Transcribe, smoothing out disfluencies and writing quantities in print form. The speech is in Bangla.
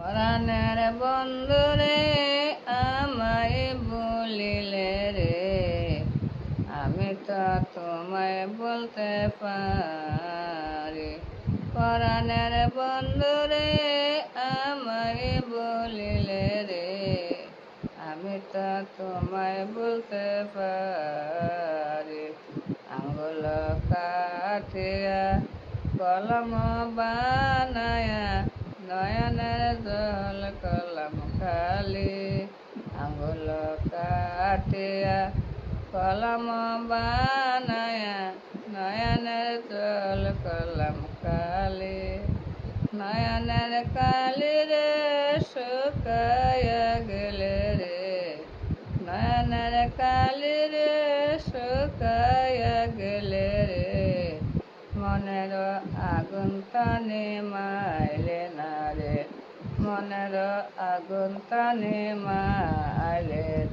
পরাণের বন্ধুরে আমায় বলিলে রে, আমি তো তোমায় বলতে পারি। পরাণের বন্ধুরে আমায় বলিলে রে, আমি তো তোমায় বলতে পারি। আঙ্গুল কাটিয়া কলম বানায়া নয়নের জল কলম খালি। আঙ্গুল কাটিয়া কলম বানায়া নয়নের জল কলম কালি। নয়নের কালি রে শুকায়া গেলে রে, নয়নের কালি রে শুকায়া গেলে রে, মনের আগুন টানে মাইলে না রে, মনের আগুন টানে মাইলে না।